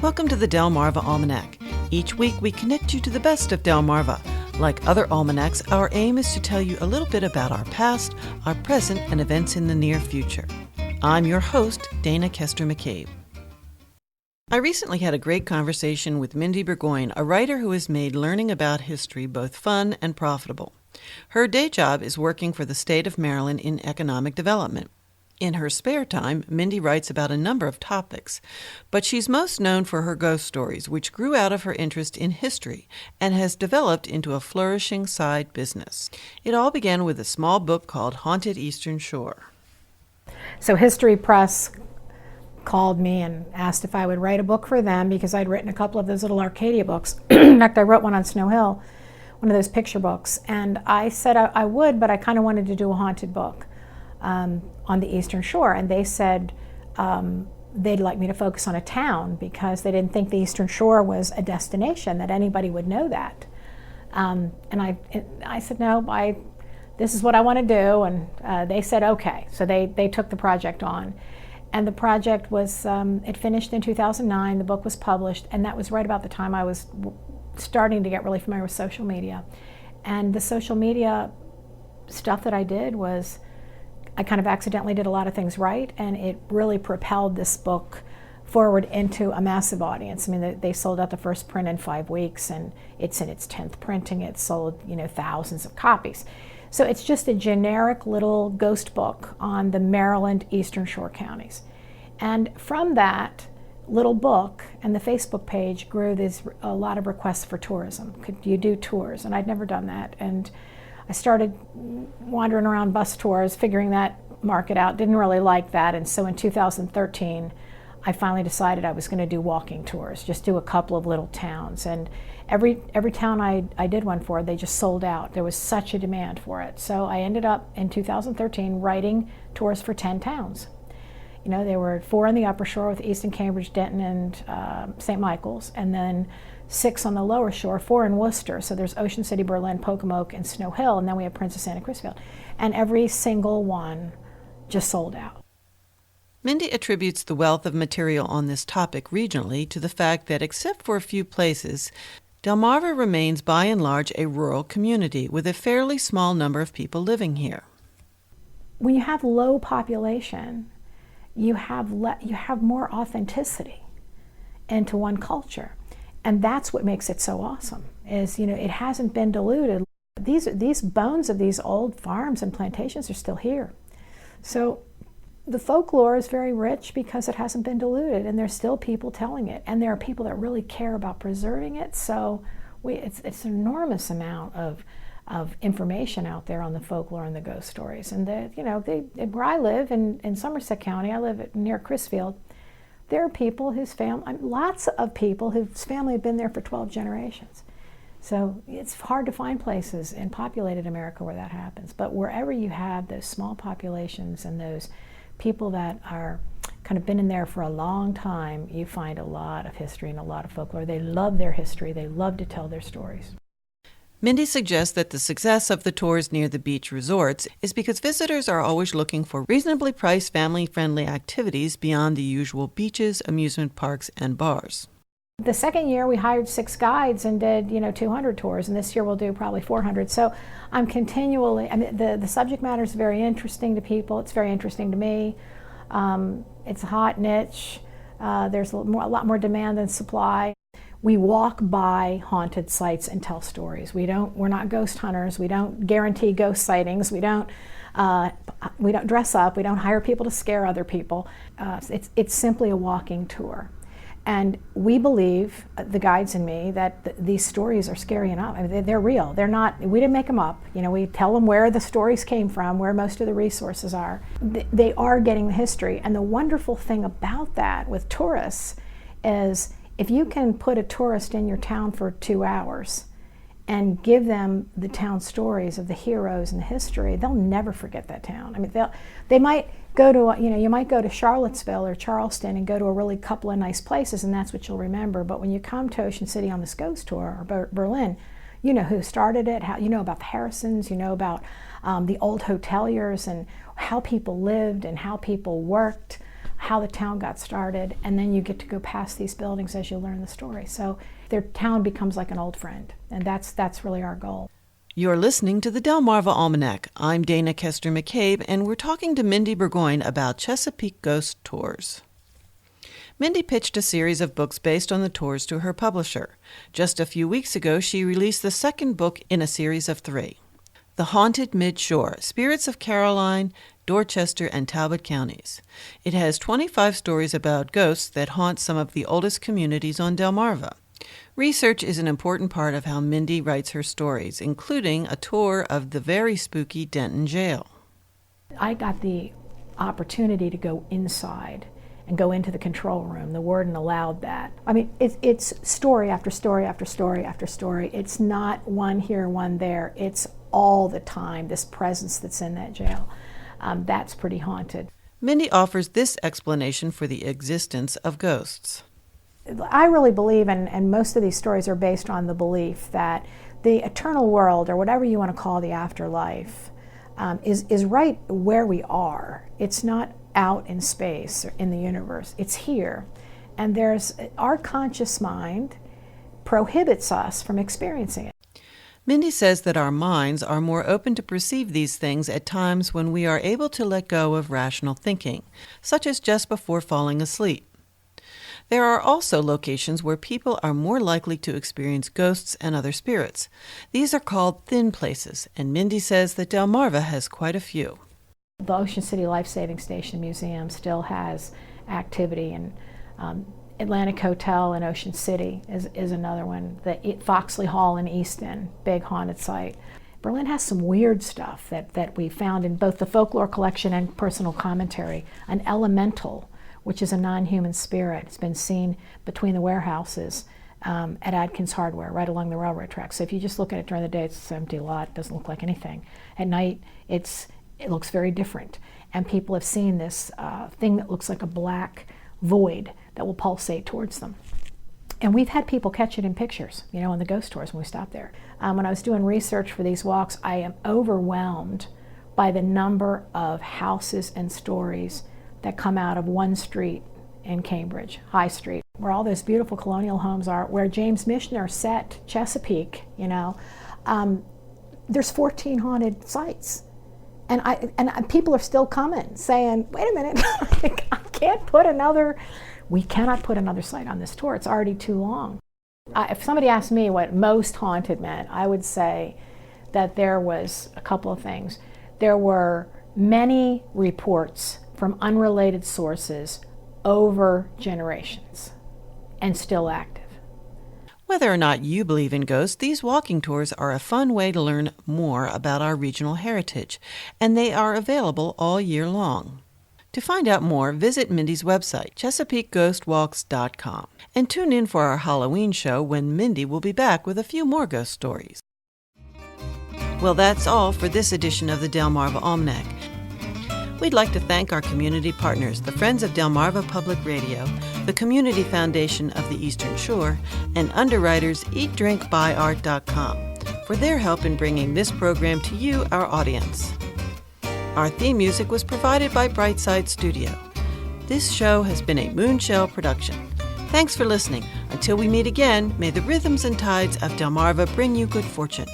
Welcome to the Delmarva Almanac. Each week we connect you to the best of Delmarva. Like other almanacs, our aim is to tell you a little bit about our past, our present, and events in the near future. I'm your host, Dana Kester McCabe. I recently had a great conversation with Mindie Burgoyne, a writer who has made learning about history both fun and profitable. Her day job is working for the state of Maryland in economic development. In her spare time, Mindy writes about a number of topics, but she's most known for her ghost stories, which grew out of her interest in history and has developed into a flourishing side business. It all began with a small book called Haunted Eastern Shore. So History Press called me and asked if I would write a book for them because I'd written a couple of those little Arcadia books. In fact, I wrote one on Snow Hill, one of those picture books, and I said I would, but I kind of wanted to do a haunted book on the Eastern Shore, and they said they'd like me to focus on a town because they didn't think the Eastern Shore was a destination, that anybody would know that. And I said, no, this is what I want to do, and they said okay. So they took the project on. And the project was, it finished in 2009, the book was published, and that was right about the time I was starting to get really familiar with social media. And the social media stuff that I did was, I kind of accidentally did a lot of things right, and it really propelled this book forward into a massive audience. I mean, they sold out the first print in 5 weeks, and it's in its 10th printing. It sold, thousands of copies. So it's just a generic little ghost book on the Maryland Eastern Shore counties. And from that little book and the Facebook page grew a lot of requests for tourism. Could you do tours? And I'd never done that. And I started wandering around bus tours, figuring that market out, didn't really like that. And so in 2013, I finally decided I was going to do walking tours, just do a couple of little towns. And every town I did one for, they just sold out. There was such a demand for it. So I ended up in 2013 writing tours for 10 towns. There were 4 on the Upper Shore with Easton, Cambridge, Denton, and St. Michael's, and then 6 on the Lower Shore, 4 in Worcester. So there's Ocean City, Berlin, Pocomoke, and Snow Hill, and then we have Princess Anne and Crisfield. And every single one just sold out. Mindy attributes the wealth of material on this topic regionally to the fact that, except for a few places, Delmarva remains by and large a rural community with a fairly small number of people living here. When you have low population, you have more authenticity into one culture. And that's what makes it so awesome, is, it hasn't been diluted. These bones of these old farms and plantations are still here. So the folklore is very rich because it hasn't been diluted, and there's still people telling it. And there are people that really care about preserving it. So it's an enormous amount of information out there on the folklore and the ghost stories. And where I live in Somerset County, I live near Crisfield. There are people lots of people whose family have been there for 12 generations. So it's hard to find places in populated America where that happens. But wherever you have those small populations and those people that are kind of been in there for a long time, you find a lot of history and a lot of folklore. They love their history. They love to tell their stories. Mindy suggests that the success of the tours near the beach resorts is because visitors are always looking for reasonably priced, family-friendly activities beyond the usual beaches, amusement parks, and bars. The second year, we hired 6 guides and did, 200 tours, and this year we'll do probably 400. So I'm continually, the subject matter is very interesting to people. It's very interesting to me. It's a hot niche. There's a lot more demand than supply. We walk by haunted sites and tell stories. We're not ghost hunters. We don't guarantee ghost sightings. We don't dress up. We don't hire people to scare other people. It's simply a walking tour. And we believe, the guides and me, that these stories are scary enough. They're real. They're not, we didn't make them up. We tell them where the stories came from, where most of the resources are. They are getting the history. And the wonderful thing about that with tourists is, if you can put a tourist in your town for 2 hours and give them the town stories of the heroes and the history, they'll never forget that town. They might go to, you might go to Charlottesville or Charleston and go to a really couple of nice places, and that's what you'll remember. But when you come to Ocean City on this ghost tour, or Berlin, you know who started it, you know about the Harrisons, you know about the old hoteliers and how people lived and how people worked, how the town got started, and then you get to go past these buildings as you learn the story. So their town becomes like an old friend, and that's really our goal. You're listening to the Delmarva Almanac. I'm Dana Kester McCabe, and we're talking to Mindie Burgoyne about Chesapeake Ghost Tours. Mindy pitched a series of books based on the tours to her publisher. Just a few weeks ago, she released the second book in a series of 3. The Haunted Midshore, Spirits of Caroline, Dorchester, and Talbot Counties. It has 25 stories about ghosts that haunt some of the oldest communities on Delmarva. Research is an important part of how Mindy writes her stories, including a tour of the very spooky Denton Jail. I got the opportunity to go inside and go into the control room. The warden allowed that. I mean, it's story after story after story after story. It's not one here, one there. It's all the time, this presence that's in that jail. That's pretty haunted. Mindy offers this explanation for the existence of ghosts. I really believe, and most of these stories are based on the belief that the eternal world, or whatever you want to call the afterlife, is right where we are. It's not out in space or in the universe. It's here. And our conscious mind prohibits us from experiencing it. Mindy says that our minds are more open to perceive these things at times when we are able to let go of rational thinking, such as just before falling asleep. There are also locations where people are more likely to experience ghosts and other spirits. These are called thin places, and Mindy says that Delmarva has quite a few. The Ocean City Life Saving Station Museum still has activity, and Atlantic Hotel in Ocean City is another one. The Foxley Hall in Easton, big haunted site. Berlin has some weird stuff that we found in both the folklore collection and personal commentary. An elemental, which is a non-human spirit. It's been seen between the warehouses at Adkins Hardware, right along the railroad tracks. So if you just look at it during the day, it's an empty lot. It doesn't look like anything. At night, it looks very different. And people have seen this thing that looks like a black void that will pulsate towards them. And we've had people catch it in pictures, on the ghost tours when we stopped there. When I was doing research for these walks, I am overwhelmed by the number of houses and stories that come out of one street in Cambridge, High Street, where all those beautiful colonial homes are, where James Michener set Chesapeake, there's 14 haunted sites. And people are still coming, saying, wait a minute, we cannot put another site on this tour. It's already too long. If somebody asked me what most haunted meant, I would say that there was a couple of things. There were many reports from unrelated sources over generations and still active. Whether or not you believe in ghosts, these walking tours are a fun way to learn more about our regional heritage, and they are available all year long. To find out more, visit Mindy's website, ChesapeakeGhostWalks.com, and tune in for our Halloween show when Mindy will be back with a few more ghost stories. Well, that's all for this edition of the Delmarva Almanac. We'd like to thank our community partners, the Friends of Delmarva Public Radio, the Community Foundation of the Eastern Shore, and underwriters EatDrinkBuyArt.com for their help in bringing this program to you, our audience. Our theme music was provided by Brightside Studio. This show has been a Moonshell production. Thanks for listening. Until we meet again, may the rhythms and tides of Delmarva bring you good fortune.